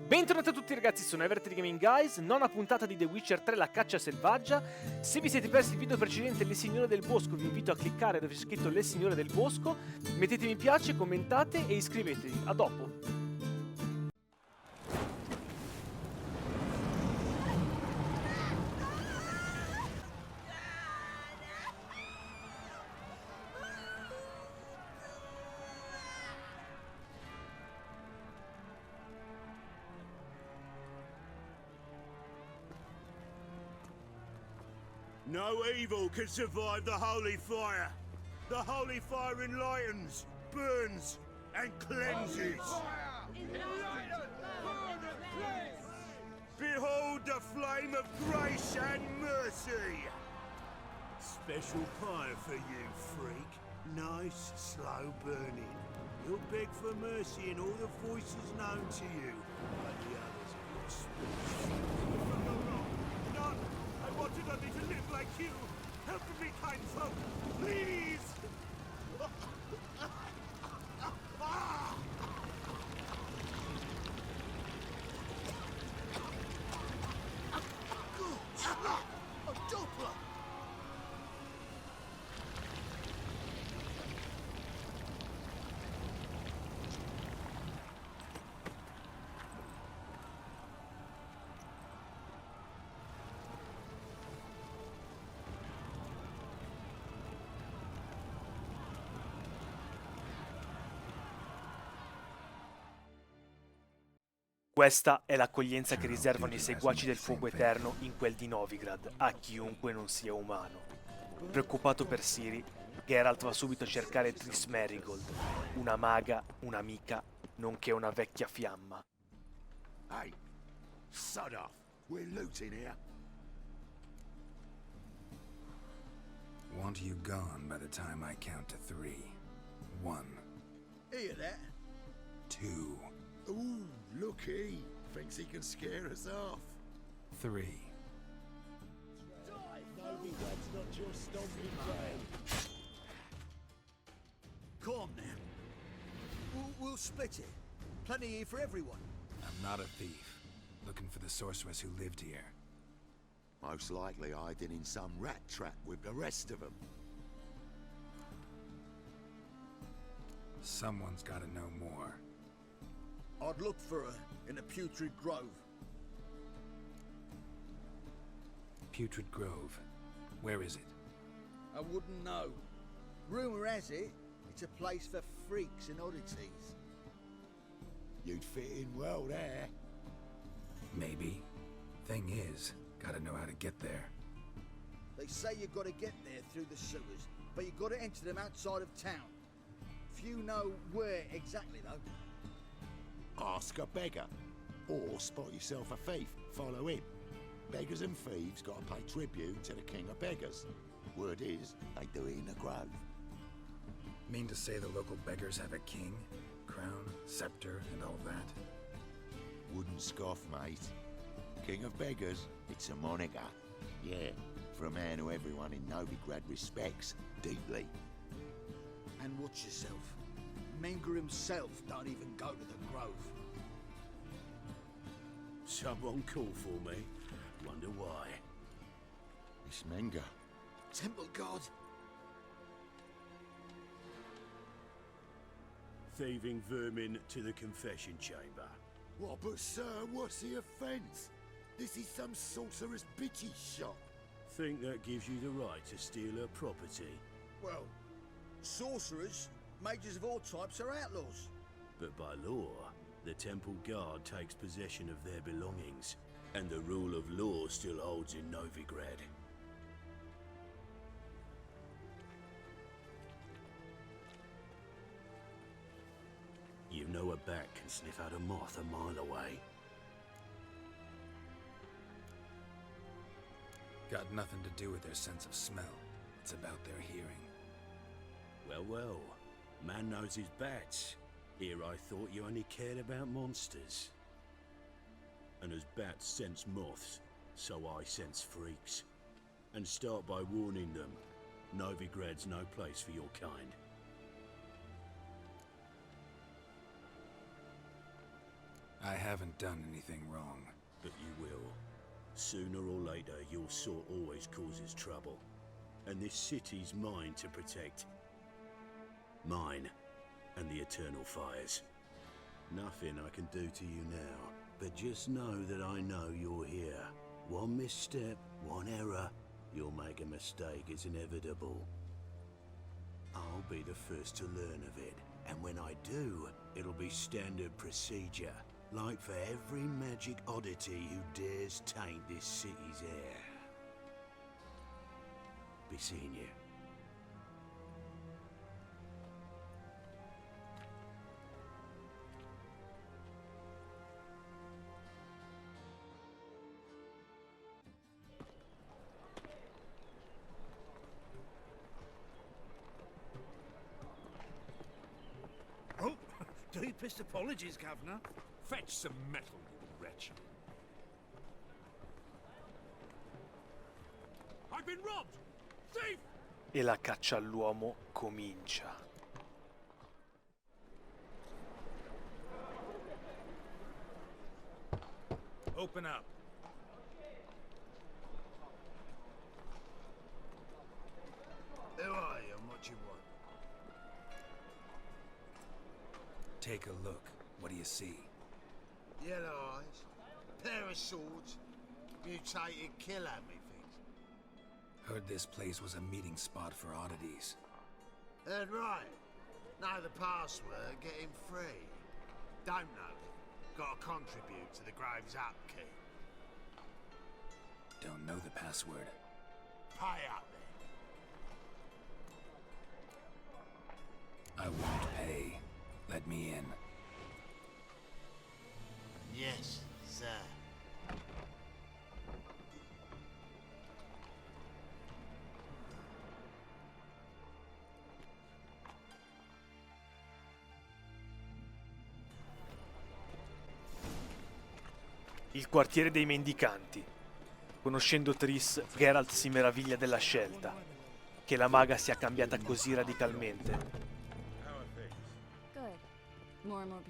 Bentornati a tutti ragazzi, sono Everett di Gaming Guys, nona puntata di The Witcher 3, la Caccia Selvaggia. Se vi siete persi il video precedente, Le Signore del Bosco, vi invito a cliccare dove c'è scritto Le Signore del Bosco, mettete mi piace, commentate e iscrivetevi. A dopo! No evil can survive the holy fire. The holy fire enlightens, burns, and cleanses. Behold the flame of grace and mercy. Special fire for you, freak. Nice, slow burning. You'll beg for mercy in all the voices known to you, like the others of your species. None! I wanted only to live like you! Help me, kind folk! Please! A Doppler! Questa è l'accoglienza che riservano i seguaci del fuoco eterno in quel di Novigrad a chiunque non sia umano. Preoccupato per Ciri, Geralt va subito a cercare Triss Merigold, una maga, un'amica, nonché una vecchia fiamma. Hey, sod off. We're looting here. Want you gone by the time I count to 3. 1. Hear that? 2. Ooh, looky. Thinks he can scare us off. 3. Novigrad's not your stomping ground. Calm now. We'll split it. Plenty here for everyone. I'm not a thief. Looking for the sorceress who lived here. Most likely hiding in some rat trap with the rest of them. Someone's gotta know more. I'd look for her in the Putrid Grove. Putrid Grove. Where is it? I wouldn't know. Rumor has it, it's a place for freaks and oddities. You'd fit in well there. Maybe. Thing is, gotta know how to get there. They say you gotta get there through the sewers, but you gotta enter them outside of town. Few know where exactly though. Ask a beggar. Or spot yourself a thief. Follow him. Beggars and thieves gotta pay tribute to the king of beggars. Word is, they do it in the grove. Mean to say the local beggars have a king, crown, scepter, and all that? Wouldn't scoff, mate. King of beggars, it's a moniker. Yeah, for a man who everyone in Novigrad respects deeply. And watch yourself. Menger himself don't even go to the Grove. Someone call for me. Wonder why. It's Menger. Temple God. Thieving vermin to the confession chamber. What, but sir, what's the offence? This is some sorcerer's bitchy shop. Think that gives you the right to steal her property? Well, sorcerers, mages of all types are outlaws. But by law, the temple guard takes possession of their belongings, and the rule of law still holds in Novigrad. You know a bat can sniff out a moth a mile away. Got nothing to do with their sense of smell. It's about their hearing. Well, well. Man knows his bats. Here I thought you only cared about monsters. And as bats sense moths, so I sense freaks. And start by warning them, Novigrad's no place for your kind. I haven't done anything wrong. But you will. Sooner or later, your sort always causes trouble. And this city's mine to protect. Mine and the eternal fires. Nothing I can do to you now, but just know that I know you're here. One misstep, one error, you'll make a mistake, it's inevitable. I'll be the first to learn of it, and when I do, it'll be standard procedure, like for every magic oddity who dares taint this city's air. Be seeing you. Oh, deepest apologies, Governor. Fetch some metal, you wretch. I've been robbed! Thief! E la caccia all'uomo comincia. Open up. Who are you and what you want? Take a look. What do you see? Yellow eyes, pair of swords, mutated killer, methinks. Heard this place was a meeting spot for oddities. Heard right. Know the password, get him free. Don't know. Gotta contribute to the Grave's upkeep. Don't know the password. Pay up then. I won't pay. Let me in. Yes, sir. Il quartiere dei mendicanti. Conoscendo Triss, Geralt si meraviglia della scelta. Che la maga sia cambiata così radicalmente. Good. More and more.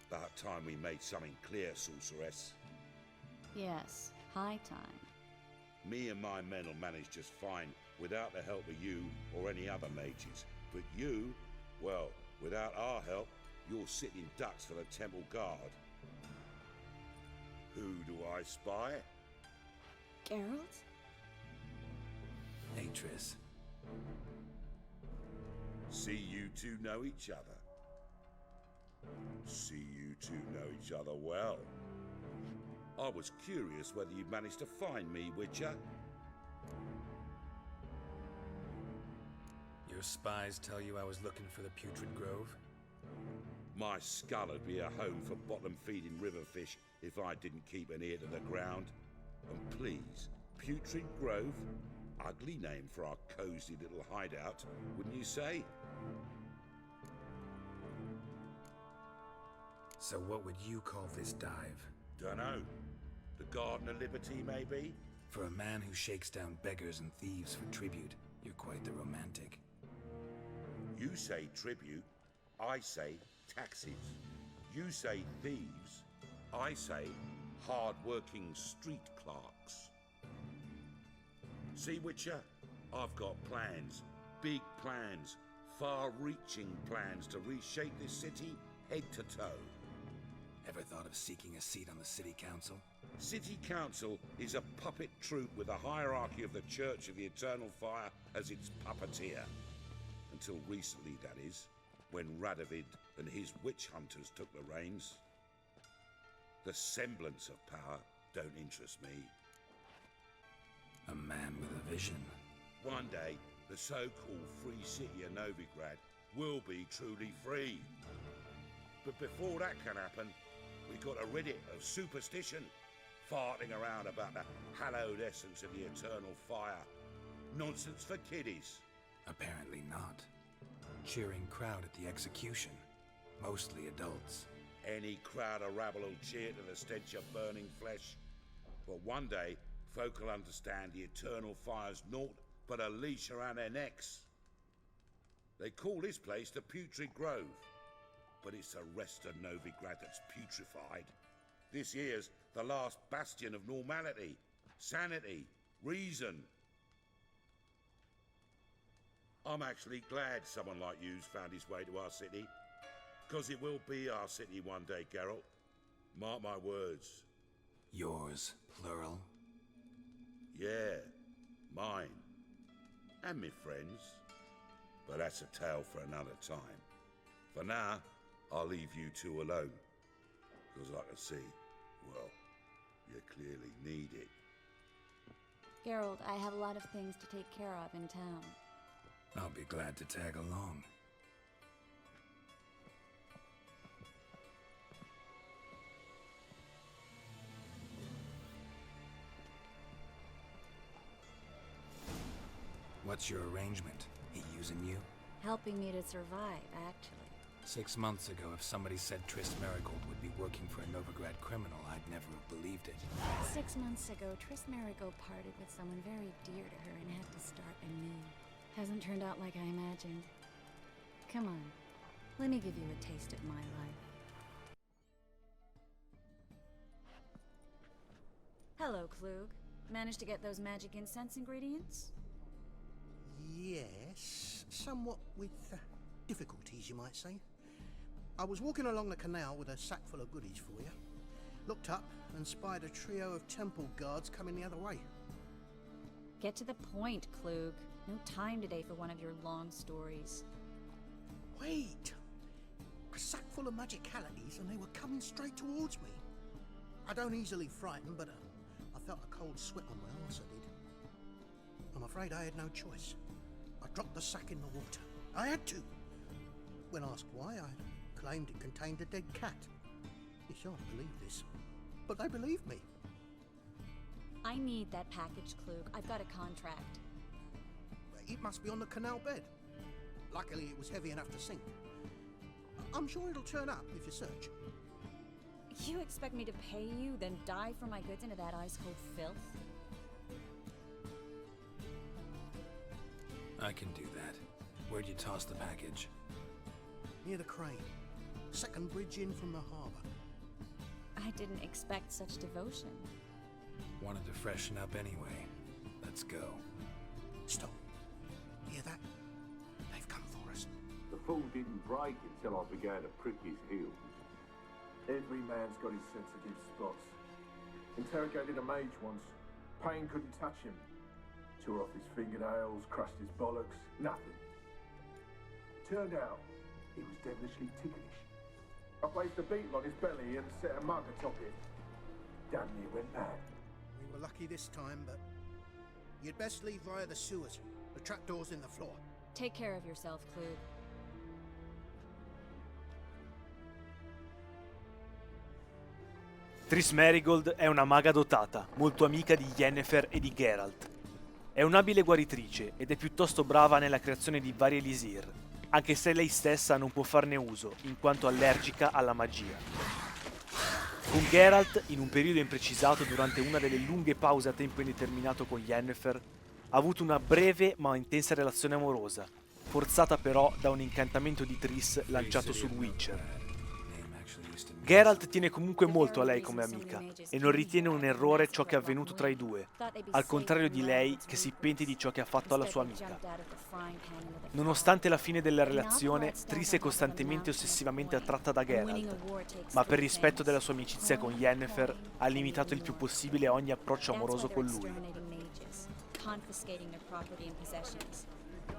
About time we made something clear, sorceress. Yes, high time. Me and my men will manage just fine without the help of you or any other mages. But you, well, without our help, you're sitting ducks for the temple guard. Who do I spy? Geralt? Hey, Triss. See you two know each other. See you two know each other well. I was curious whether you'd managed to find me, Witcher. Your spies tell you I was looking for the Putrid Grove? My skull would be a home for bottom-feeding river fish if I didn't keep an ear to the ground. And please, Putrid Grove? Ugly name for our cozy little hideout, wouldn't you say? So what would you call this dive? Dunno. The Garden of Liberty, maybe? For a man who shakes down beggars and thieves for tribute, you're quite the romantic. You say tribute, I say taxes. You say thieves, I say hard-working street clerks. See, Witcher, I've got plans, big plans, far-reaching plans to reshape this city head to toe. Ever thought of seeking a seat on the city council? City Council is a puppet troupe with a hierarchy of the Church of the Eternal Fire as its puppeteer. Until recently, that is, when Radovid and his witch hunters took the reins. The semblance of power don't interest me. A man with a vision. One day, the so-called free city of Novigrad will be truly free. But before that can happen, we've got to rid it of superstition, farting around about the hallowed essence of the eternal fire. Nonsense for kiddies. Apparently not. Cheering crowd at the execution. Mostly adults. Any crowd of rabble will cheer to the stench of burning flesh. But one day, folk will understand the eternal fire's naught but a leash around their necks. They call this place the Putrid Grove. but it's the rest of Novigrad that's putrefied. This here's the last bastion of normality, sanity, reason. I'm actually glad someone like you's found his way to our city, because it will be our city one day, Geralt. Mark my words. Yours, plural. Yeah, mine. And me friends. But that's a tale for another time. For now, I'll leave you two alone. Because I can see, well, you clearly need it. Geralt, I have a lot of things to take care of in town. I'll be glad to tag along. What's your arrangement? He using you? Helping me to survive, actually. 6 months ago, if somebody said Triss Merigold would be working for a Novigrad criminal, I'd never have believed it. 6 months ago, Triss Merigold parted with someone very dear to her and had to start anew. Hasn't turned out like I imagined. Come on, let me give you a taste of my life. Hello, Klug. Managed to get those magic incense ingredients? Yes, somewhat with difficulties, you might say. I was walking along the canal with a sack full of goodies for you. Looked up and spied a trio of temple guards coming the other way. Get to the point, Klug. No time today for one of your long stories. Wait! A sack full of magicalities and they were coming straight towards me. I don't easily frighten, but I felt a cold sweat on my arse, I did. I'm afraid I had no choice. I dropped the sack in the water. I had to. When asked why, I claimed it contained a dead cat. You shan't believe this, but they believed me. I need that package, Klug. I've got a contract. It must be on the canal bed. Luckily, it was heavy enough to sink. I'm sure it'll turn up if you search. You expect me to pay you, then dive for my goods into that ice-cold filth? I can do that. Where'd you toss the package? Near the crane. Second bridge in from the harbour. I didn't expect such devotion. Wanted to freshen up anyway. Let's go. Stop. Hear that? They've come for us. The fool didn't break until I began to prick his heels. Every man's got his sensitive spots. Interrogated a mage once. Pain couldn't touch him. Tore off his fingernails, crushed his bollocks, nothing. Turned out, he was devilishly ticklish. I placed a beetle on his belly and set a mug atop it. Damn near went mad. We were lucky this time, but you'd best leave via the sewers. The trapdoor's in the floor. Take care of yourself, Klug. Triss Merigold è una maga dotata, molto amica di Yennefer e di Geralt. È un'abile guaritrice ed è piuttosto brava nella creazione di vari elisir, anche se lei stessa non può farne uso, in quanto allergica alla magia. Con Geralt, in un periodo imprecisato durante una delle lunghe pause a tempo indeterminato con Yennefer, ha avuto una breve ma intensa relazione amorosa, forzata però da un incantamento di Triss lanciato sul Witcher. Geralt tiene comunque molto a lei come amica e non ritiene un errore ciò che è avvenuto tra i due, al contrario di lei che si pente di ciò che ha fatto alla sua amica. Nonostante la fine della relazione, Triss è costantemente e ossessivamente attratta da Geralt, ma per rispetto della sua amicizia con Yennefer ha limitato il più possibile ogni approccio amoroso con lui.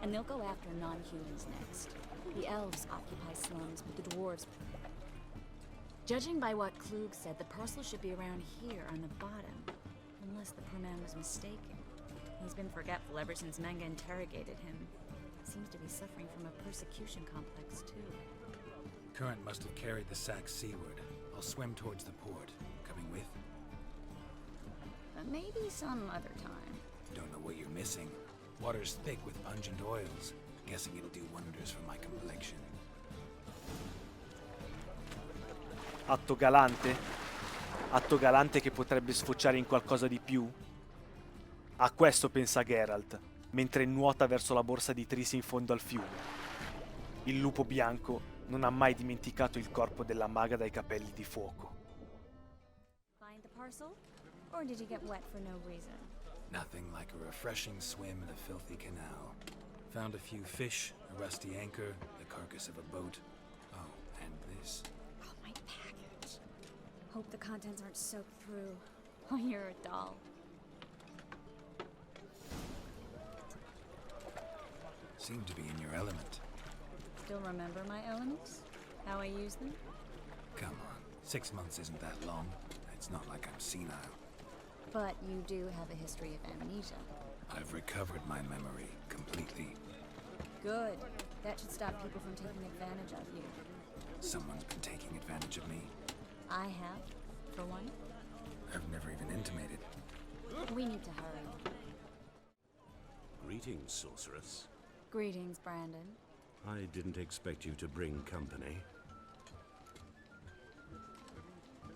And they'll go after non-humans next. The elves occupy slums, but the dwarves... Judging by what Klug said, the parcel should be around here on the bottom. Unless the poor man was mistaken. He's been forgetful ever since Manga interrogated him. Seems to be suffering from a persecution complex, too. Current must have carried the sack seaward. I'll swim towards the port. Coming with? Maybe some other time. Don't know what you're missing. Water's thick with pungent oils. Guessing it'll do wonders for my complexion. Atto galante? Atto galante che potrebbe sfociare in qualcosa di più? A questo pensa Geralt, mentre nuota verso la borsa di Triss in fondo al fiume. Il lupo bianco non ha mai dimenticato il corpo della maga dai capelli di fuoco. Find the parcel? Or did you get wet for no reason? Nothing like a refreshing swim in a filthy canal. Found a few fish, a rusty anchor, the carcass of a boat. Oh, and this. Oh, my package. Hope the contents aren't soaked through. Oh, you're a doll. Seem to be in your element. Still remember my elements? How I use them? Come on, 6 months isn't that long. It's not like I'm senile. But you do have a history of amnesia. I've recovered my memory completely. Good. That should stop people from taking advantage of you. Someone's been taking advantage of me. I have, for one. I've never even intimated. We need to hurry. Greetings, sorceress. Greetings, Brandon. I didn't expect you to bring company.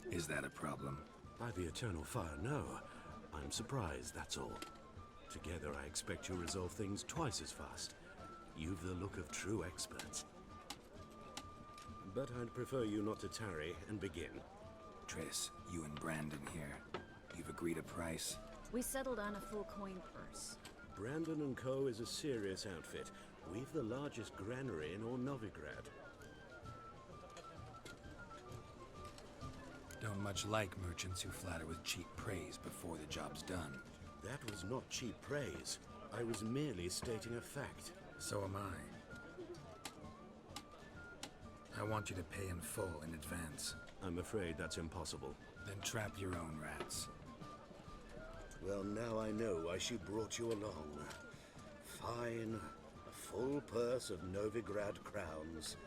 Is that a problem? By the eternal fire, no. I'm surprised, that's all. Together, I expect you'll resolve things twice as fast. You've the look of true experts. But I'd prefer you not to tarry and begin. Triss, you and Brandon here. You've agreed a price? We settled on a full coin purse. Brandon and Co. is a serious outfit. We've the largest granary in all Novigrad. Don't much like merchants who flatter with cheap praise before the job's done. That was not cheap praise. I was merely stating a fact. So am I. I want you to pay in full in advance. I'm afraid that's impossible. Then trap your own rats. Well, now I know why she brought you along. Fine. A full purse of Novigrad crowns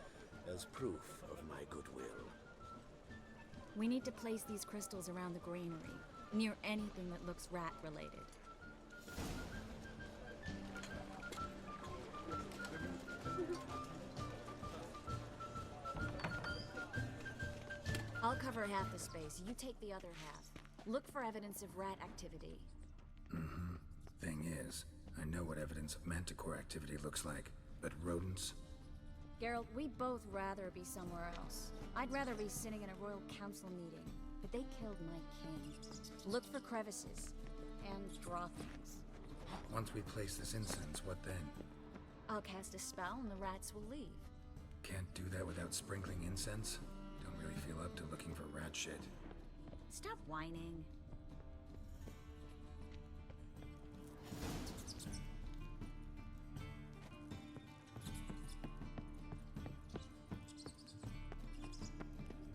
as proof of my goodwill. We need to place these crystals around the granary, near anything that looks rat-related. I'll cover half the space, you take the other half. Look for evidence of rat activity. Mm-hmm. Thing is, I know what evidence of manticore activity looks like, but rodents? Geralt, we'd both rather be somewhere else. I'd rather be sitting in a royal council meeting, but they killed my king. Look for crevices, and draw things. Once we place this incense, what then? I'll cast a spell and the rats will leave. Can't do that without sprinkling incense? Don't really feel up to looking for rat shit. Stop whining.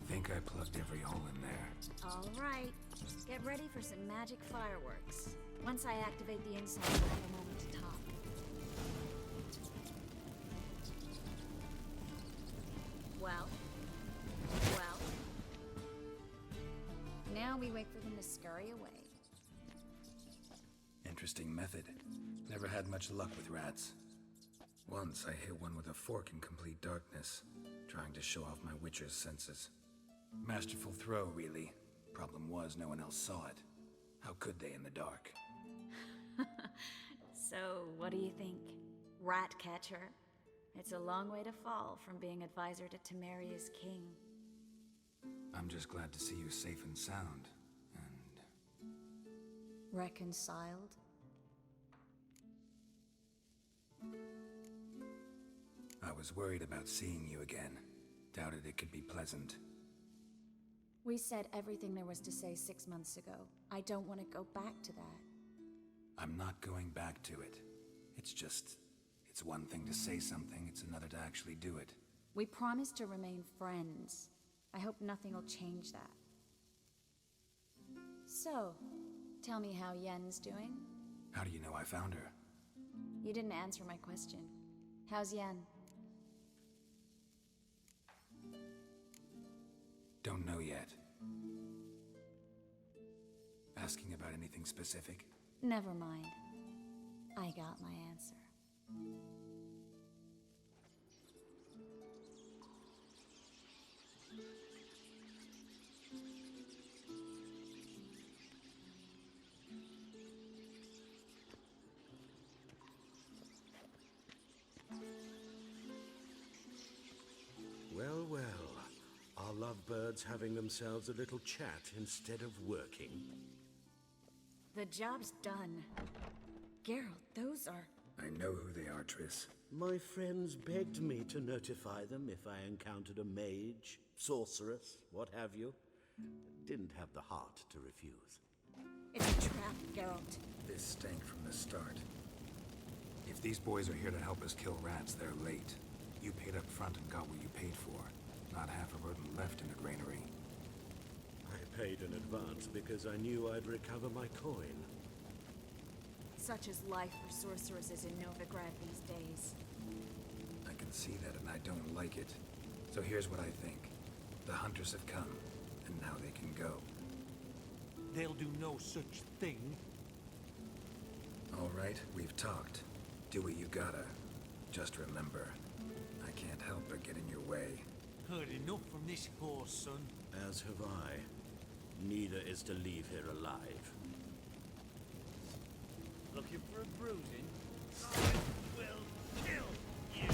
Think I plugged every hole in there. All right. Get ready for some magic fireworks. Once I activate the incense, we'll have a moment to talk. Well? Now we wait for them to scurry away. Interesting method. Never had much luck with rats. Once I hit one with a fork in complete darkness, trying to show off my witcher's senses. Masterful throw, really. Problem was, no one else saw it. How could they in the dark? So, what do you think? Rat catcher? It's a long way to fall from being advisor to Temeria's king. I'm just glad to see you safe and sound, and... Reconciled? I was worried about seeing you again. Doubted it could be pleasant. We said everything there was to say 6 months ago. I don't want to go back to that. I'm not going back to it. It's one thing to say something, it's another to actually do it. We promised to remain friends. I hope nothing will change that. So, tell me how Yen's doing? How do you know I found her? You didn't answer my question. How's Yen? Don't know yet. Asking about anything specific? Never mind. I got my answer. Well, birds having themselves a little chat instead of working? The job's done. Geralt, those are... I know who they are, Triss. My friends begged me to notify them if I encountered a mage, sorceress, what have you. Didn't have the heart to refuse. It's a trap, Geralt. This stank from the start. If these boys are here to help us kill rats, they're late. You paid up front and got what you paid for. Not half a rodent left in the granary. I paid in advance because I knew I'd recover my coin. Such is life for sorceresses in Novigrad these days. I can see that and I don't like it. So here's what I think. The hunters have come, and now they can go. They'll do no such thing. All right, we've talked. Do what you gotta. Just remember, I can't help but get in your way. Heard enough from this horse, son. As have I. Neither is to leave here alive. Looking for a bruising? I will kill you!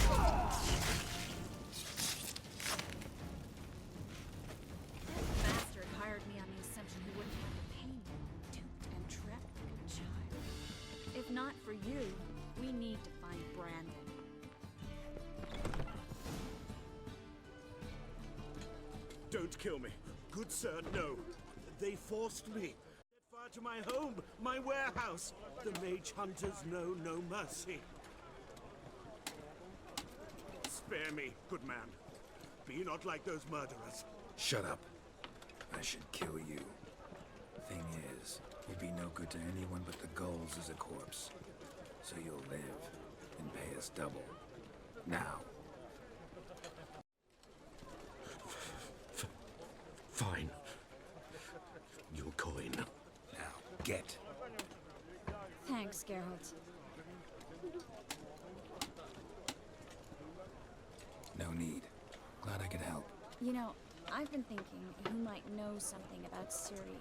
That bastard hired me on the assumption he wouldn't have to pay me. Duped and trapped like a child. If not for you, we need to find Brandon. Don't kill me. Good sir, no. They forced me. Set fire to my home, my warehouse. The mage hunters know no mercy. Spare me, good man. Be not like those murderers. Shut up. I should kill you. Thing is, you'd be no good to anyone but the gulls as a corpse. So you'll live and pay us double. Now. Fine. Your coin. Now, get. Thanks, Geralt. No need. Glad I could help. You know, I've been thinking who might know something about Ciri.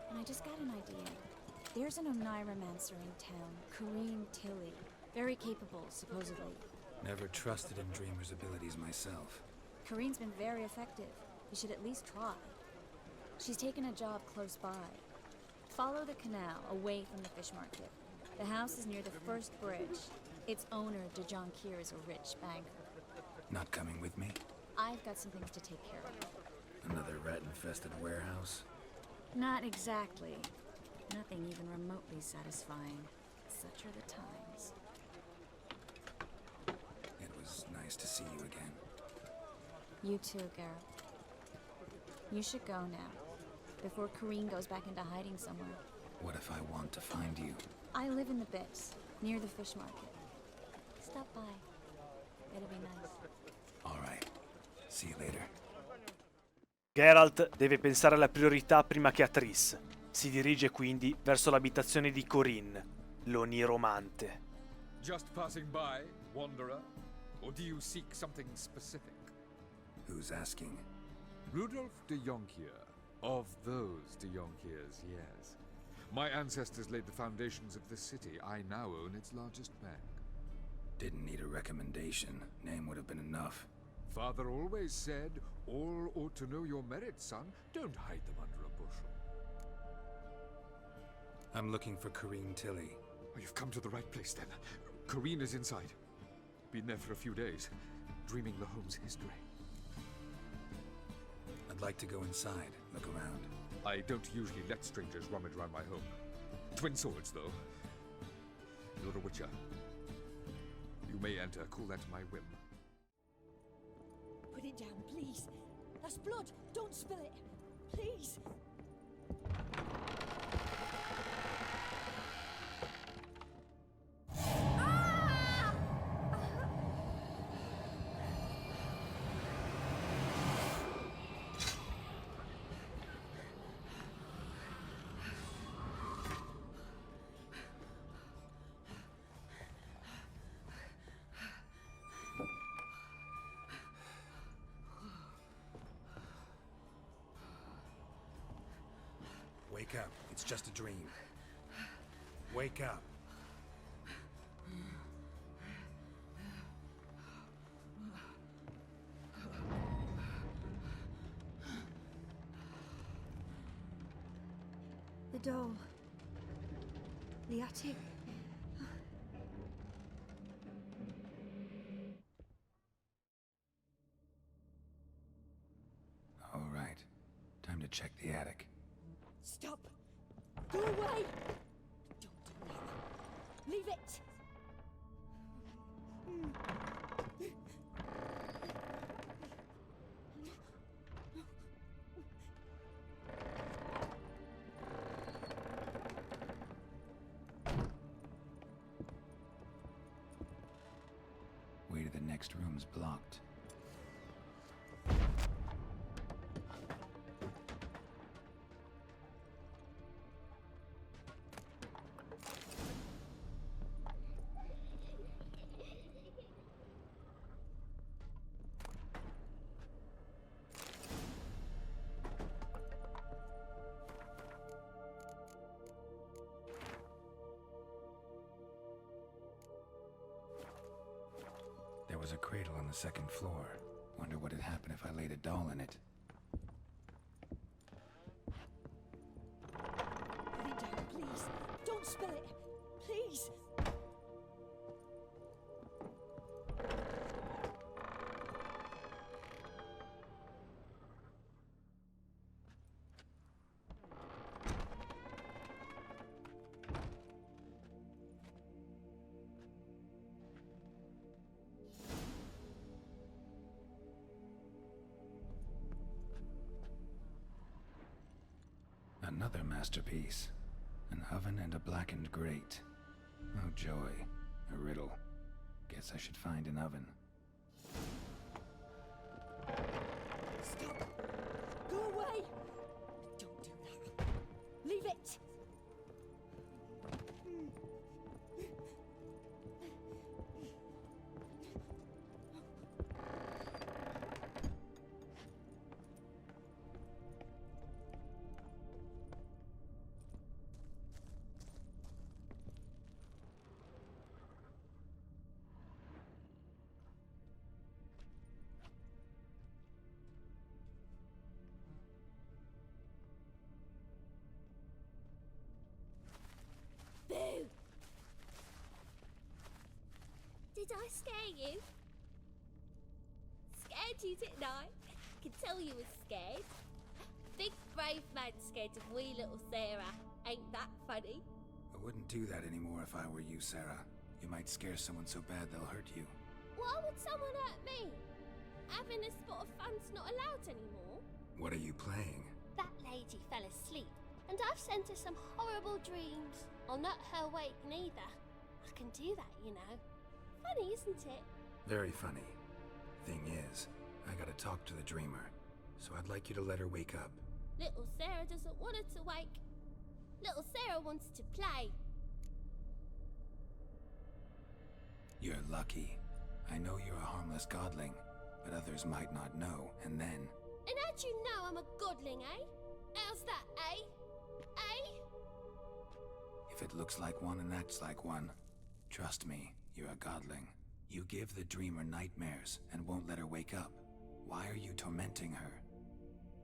And I just got an idea. There's an Oneiromancer in town, Corrine Tilly. Very capable, supposedly. Never trusted in Dreamer's abilities myself. Corrine's been very effective. You should at least try. She's taken a job close by. Follow the canal, away from the fish market. The house is near the first bridge. Its owner, De Jonquier, is a rich banker. Not coming with me? I've got some things to take care of. Another rat-infested warehouse? Not exactly. Nothing even remotely satisfying. Such are the times. It was nice to see you again. You too, Geralt. You should go now, before Corrine goes back into hiding somewhere. What if I want to find you? I live in the Bits, near the fish market. Stop by. It'll be nice. All right. See you later. Geralt deve pensare alla priorità prima che a Triss. Si dirige quindi verso l'abitazione di Corrine, l'oniromante. Just passing by, wanderer? Or do you seek something specific? Who's asking? Rudolf de Jonquier. Of those de Jonquiers, yes. My ancestors laid the foundations of this city. I now own its largest bank. Didn't need a recommendation. Name would have been enough. Father always said, all ought to know your merits, son. Don't hide them under a bushel. I'm looking for Corrine Tilly. Oh, you've come to the right place, then. Corrine is inside. Been there for a few days, dreaming the home's history. I'd like to go inside, look around. I don't usually let strangers rummage around my home. Twin swords, though. You're a witcher. You may enter, call that my whim. Put it down, please. That's blood. Don't spill it. Please. Wake up. It's just a dream. Wake up. door. The attic. All right. Time to check the attic. Stop! Go away! Don't do that. Leave it! Way to the next room's blocked. There was a cradle on the second floor. Wonder what had happened if I laid a doll in it. Put it down, please. Don't spill it. Please. Another masterpiece. An oven and a blackened grate. Oh joy. A riddle. Guess I should find an oven. Stop! Go away! Don't do that. Leave it! Boo! Did I scare you? Scared you, didn't I? Could tell you were scared. Big brave man scared of wee little Sarah. Ain't that funny? I wouldn't do that anymore if I were you, Sarah. You might scare someone so bad they'll hurt you. Why would someone hurt me? Having a spot of fun's not allowed anymore. What are you playing? That lady fell asleep, and I've sent her some horrible dreams. I'll not her awake neither. I can do that, you know. Funny, isn't it? Very funny. Thing is, I gotta talk to the dreamer, so I'd like you to let her wake up. Little Sarah doesn't want her to wake. Little Sarah wants to play. You're lucky. I know you're a harmless godling, but others might not know, and then... And how'd you know I'm a godling, eh? How's that, eh? Eh? If it looks like one and acts like one, trust me, you're a godling. You give the dreamer nightmares and won't let her wake up. Why are you tormenting her?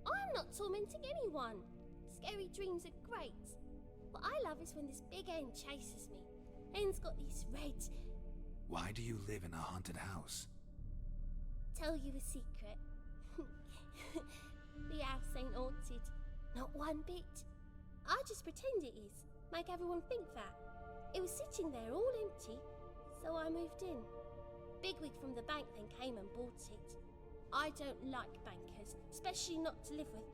I'm not tormenting anyone. Scary dreams are great. What I love is when this big hen chases me. Hen's got these red... Why do you live in a haunted house? Tell you a secret. The house ain't haunted. Not one bit. I just pretend it is. Make everyone think that. It was sitting there all empty, so I moved in. Bigwig from the bank then came and bought it. I don't like bankers, especially not to live with,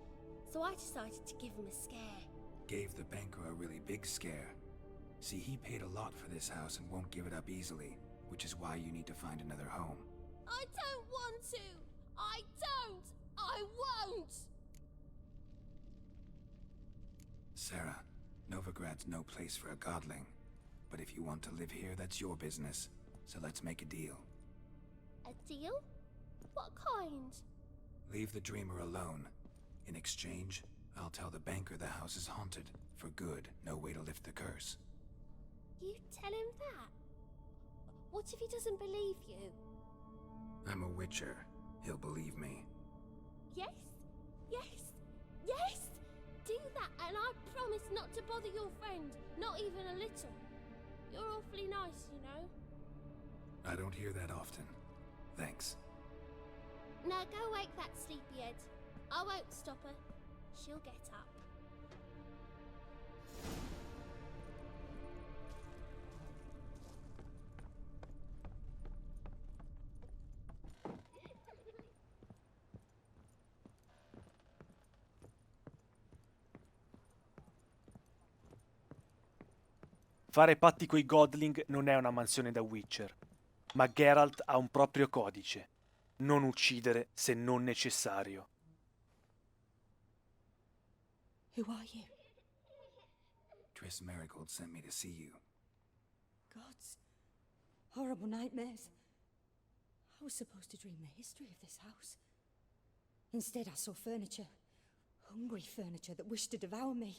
so I decided to give him a scare. Gave the banker a really big scare. See, he paid a lot for this house and won't give it up easily, which is why you need to find another home. I don't want to! I don't! I won't! Sarah, Novigrad's no place for a godling. But if you want to live here, that's your business. So let's make a deal. A deal? What kind? Leave the dreamer alone. In exchange, I'll tell the banker the house is haunted. For good, no way to lift the curse. You tell him that? What if he doesn't believe you? I'm a witcher. He'll believe me. Yes? Yes? Yes? do that, and I promise not to bother your friend, not even a little. You're awfully nice, you know. I don't hear that often. Thanks. Now go wake that sleepyhead. I won't stop her. She'll get up. Fare patti coi Godling non è una mansione da Witcher, ma Geralt ha un proprio codice: non uccidere se non necessario. Who are you? Triss Marigold sent me to see you. Gods. Horrible nightmares. I was supposed to dream the history of this house. Instead, I saw furniture. Hungry furniture that wished to devour me.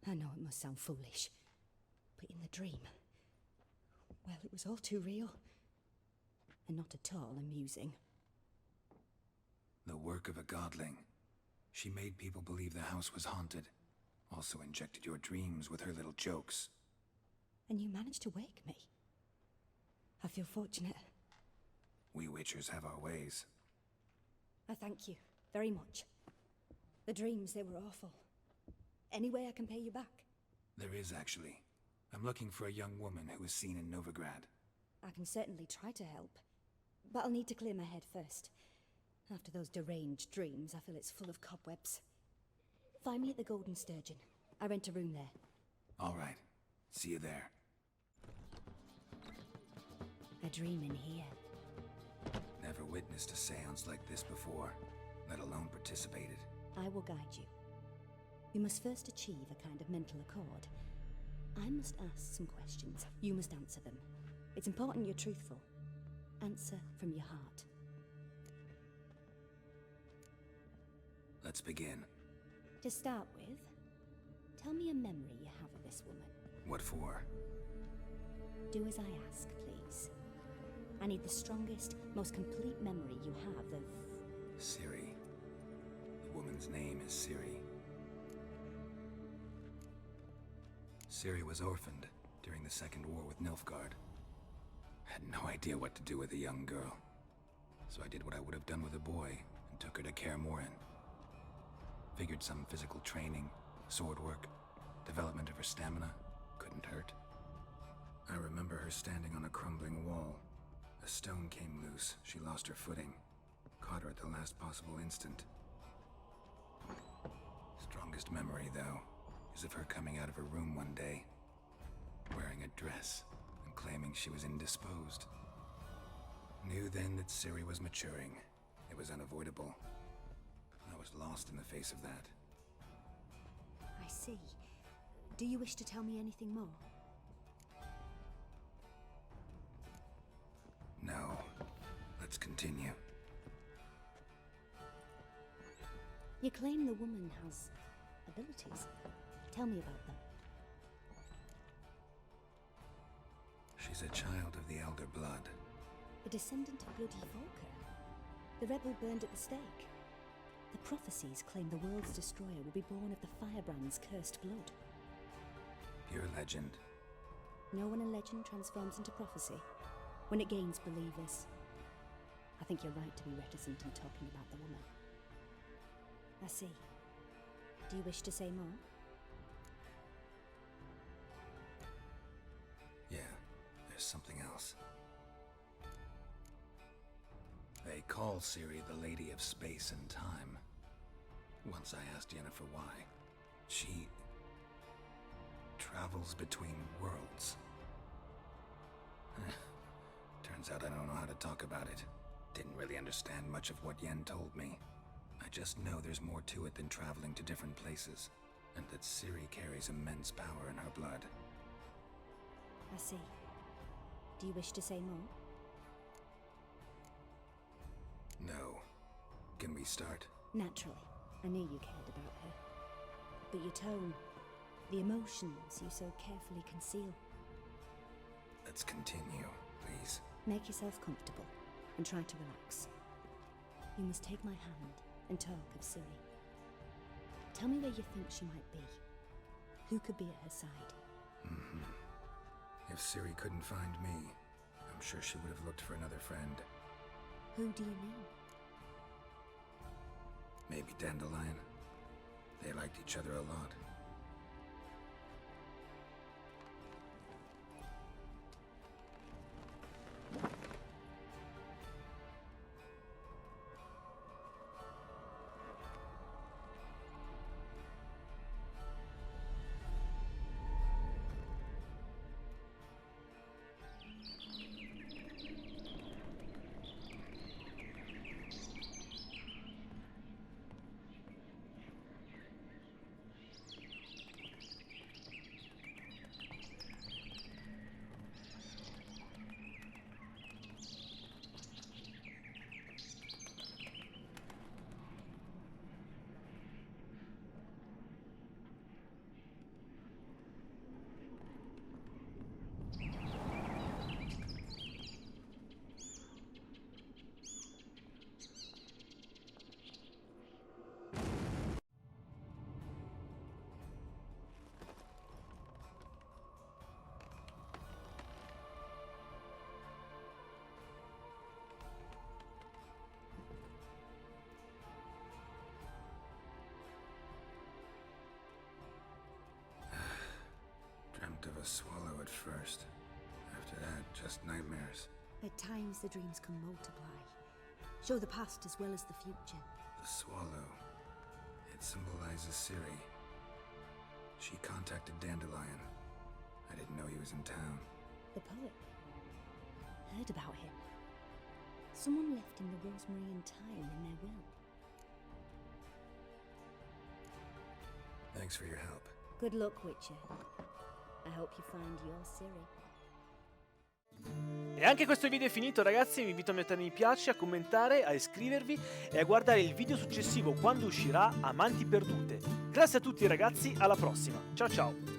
I know it must sound foolish, but in the dream, well, it was all too real. And not at all amusing. The work of a godling. She made people believe the house was haunted. Also injected your dreams with her little jokes. And you managed to wake me. I feel fortunate. We Witchers have our ways. I thank you very much. The dreams, they were awful. Any way I can pay you back? There is, actually. I'm looking for a young woman who was seen in Novigrad. I can certainly try to help. But I'll need to clear my head first. After those deranged dreams, I feel it's full of cobwebs. Find me at the Golden Sturgeon. I rent a room there. All right. See you there. A dream in here. Never witnessed a seance like this before, let alone participated. I will guide you. You must first achieve a kind of mental accord. I must ask some questions. You must answer them. It's important you're truthful. Answer from your heart. Let's begin. To start with, tell me a memory you have of this woman. What for? Do as I ask, please. I need the strongest, most complete memory you have of... Ciri. The woman's name is Ciri. Ciri was orphaned during the Second War with Nilfgaard. Had no idea what to do with a young girl. So I did what I would have done with a boy and took her to Kaer Morhen. Figured some physical training, sword work, development of her stamina couldn't hurt. I remember her standing on a crumbling wall. A stone came loose, she lost her footing. Caught her at the last possible instant. Strongest memory, though, is of her coming out of her room one day, wearing a dress and claiming she was indisposed. Knew then that Ciri was maturing. It was unavoidable. I was lost in the face of that. I see. Do you wish to tell me anything more? No. Let's continue. You claim the woman has abilities. Tell me about them. She's a child of the Elder Blood. A descendant of bloody Volker. The rebel burned at the stake. The prophecies claim the world's destroyer will be born of the Firebrand's cursed blood. Pure legend. No one in legend transforms into prophecy when it gains believers. I think you're right to be reticent in talking about the woman. I see. Do you wish to say more? Yeah, there's something else. They call Ciri the Lady of Space and Time. Once I asked Yennefer why. She travels between worlds. Turns out I don't know how to talk about it. Didn't really understand much of what Yen told me. I just know there's more to it than traveling to different places, and that Ciri carries immense power in her blood. I see. Do you wish to say more? No. Can we start? Naturally. I knew you cared about her. But your tone, the emotions you so carefully conceal. Let's continue, please. Make yourself comfortable and try to relax. You must take my hand and talk of Ciri. Tell me where you think she might be. Who could be at her side? If Ciri couldn't find me, I'm sure she would have looked for another friend. Who do you mean? Maybe Dandelion. They liked each other a lot. Of a swallow at first. After that, just nightmares. At times, the dreams can multiply. Show the past as well as the future. The swallow. It symbolizes Ciri. She contacted Dandelion. I didn't know he was in town. The poet. Heard about him. Someone left him the rosemary and thyme in their will. Thanks for your help. Good luck, Witcher. I hope you find your Ciri. E anche questo video è finito, ragazzi. Vi invito a mettere mi piace, a commentare, a iscrivervi e a guardare il video successivo quando uscirà Amanti perdute. Grazie a tutti ragazzi, alla prossima. Ciao ciao.